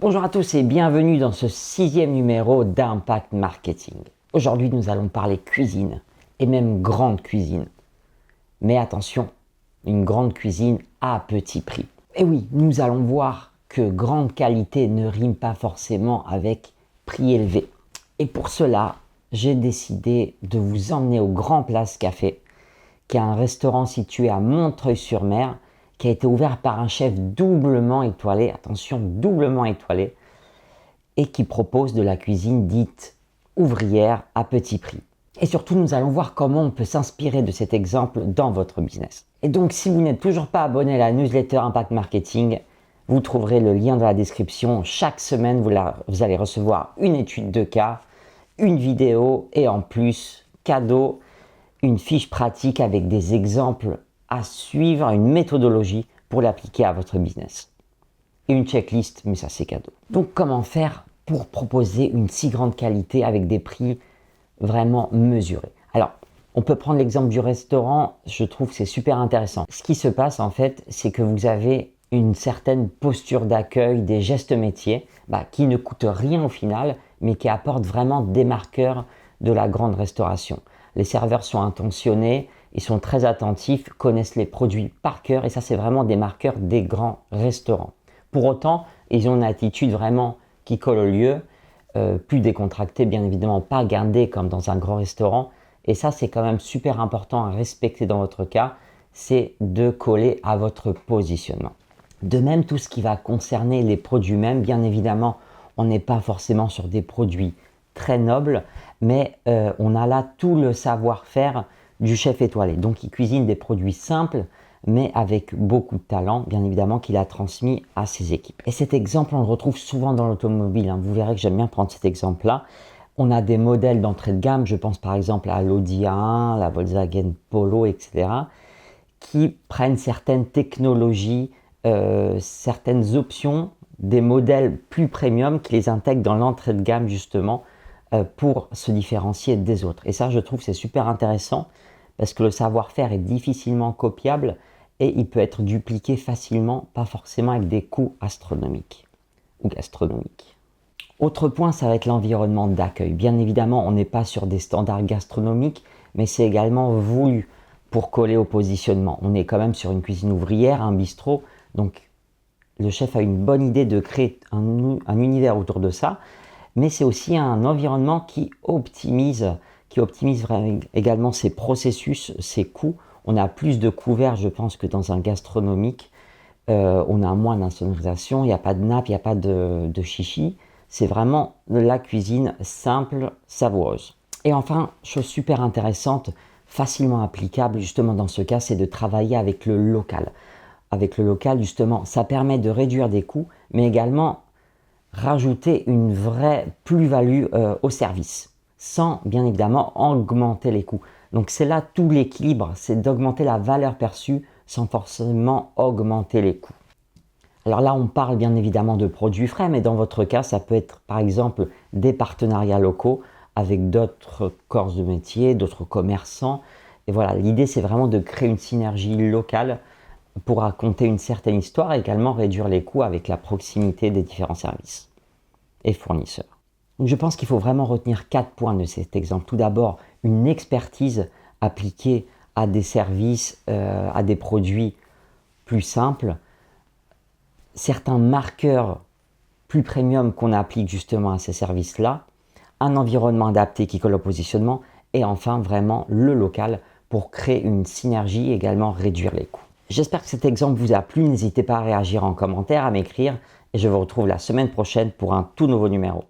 Bonjour à tous et bienvenue dans ce 6e numéro d'Impact Marketing. Aujourd'hui, nous allons parler cuisine et même grande cuisine. Mais attention, une grande cuisine à petit prix. Et oui, nous allons voir que grande qualité ne rime pas forcément avec prix élevé. Et pour cela, j'ai décidé de vous emmener au Grand Place Café, qui est un restaurant situé à Montreuil-sur-Mer, qui a été ouvert par un chef doublement étoilé, attention, doublement étoilé, et qui propose de la cuisine dite ouvrière à petit prix. Et surtout, nous allons voir comment on peut s'inspirer de cet exemple dans votre business. Et donc, si vous n'êtes toujours pas abonné à la newsletter Impact Marketing, vous trouverez le lien dans la description. Chaque semaine, vous allez recevoir une étude de cas, une vidéo et en plus, cadeau, une fiche pratique avec des exemples à suivre, une méthodologie pour l'appliquer à votre business. Et une checklist, mais ça c'est cadeau. Donc comment faire pour proposer une si grande qualité avec des prix vraiment mesurés? Alors, on peut prendre l'exemple du restaurant, je trouve que c'est super intéressant. Ce qui se passe en fait, c'est que vous avez une certaine posture d'accueil, des gestes métiers, qui ne coûtent rien au final, mais qui apportent vraiment des marqueurs de la grande restauration. Les serveurs sont intentionnés, ils sont très attentifs, connaissent les produits par cœur et ça c'est vraiment des marqueurs des grands restaurants. Pour autant, ils ont une attitude vraiment qui colle au lieu, plus décontractée, bien évidemment pas gardée comme dans un grand restaurant. Et ça c'est quand même super important à respecter dans votre cas, c'est de coller à votre positionnement. De même, tout ce qui va concerner les produits mêmes, bien évidemment, on n'est pas forcément sur des produits très nobles, mais on a là tout le savoir-faire du chef étoilé. Donc il cuisine des produits simples, mais avec beaucoup de talent, bien évidemment, qu'il a transmis à ses équipes. Et cet exemple, on le retrouve souvent dans l'automobile. Vous verrez que j'aime bien prendre cet exemple-là. On a des modèles d'entrée de gamme, je pense par exemple à l'Audi A1, la Volkswagen Polo, etc., qui prennent certaines technologies, certaines options, des modèles plus premium qui les intègrent dans l'entrée de gamme justement pour se différencier des autres. Et ça, je trouve, c'est super intéressant parce que le savoir-faire est difficilement copiable et il peut être dupliqué facilement, pas forcément avec des coûts astronomiques ou gastronomiques. Autre point, ça va être l'environnement d'accueil. Bien évidemment, on n'est pas sur des standards gastronomiques, mais c'est également voulu pour coller au positionnement. On est quand même sur une cuisine ouvrière, un bistrot, donc le chef a une bonne idée de créer un univers autour de ça, mais c'est aussi un environnement qui optimise également ses processus, ses coûts. On a plus de couverts, je pense, que dans un gastronomique. On a moins d'insonorisation, il n'y a pas de nappe, il n'y a pas de chichi. C'est vraiment la cuisine simple, savoureuse. Et enfin, chose super intéressante, facilement applicable justement dans ce cas, c'est de travailler avec le local. Avec le local, justement, ça permet de réduire des coûts, mais également rajouter une vraie plus-value au service, sans bien évidemment augmenter les coûts. Donc c'est là tout l'équilibre, c'est d'augmenter la valeur perçue sans forcément augmenter les coûts. Alors là, on parle bien évidemment de produits frais, mais dans votre cas, ça peut être par exemple des partenariats locaux avec d'autres corps de métier, d'autres commerçants. Et voilà, l'idée c'est vraiment de créer une synergie locale pour raconter une certaine histoire et également réduire les coûts avec la proximité des différents services et fournisseurs. Donc je pense qu'il faut vraiment retenir 4 points de cet exemple. Tout d'abord, une expertise appliquée à des services, à des produits plus simples, certains marqueurs plus premium qu'on applique justement à ces services-là, un environnement adapté qui colle au positionnement et enfin vraiment le local pour créer une synergie et également réduire les coûts. J'espère que cet exemple vous a plu, n'hésitez pas à réagir en commentaire, à m'écrire et je vous retrouve la semaine prochaine pour un tout nouveau numéro.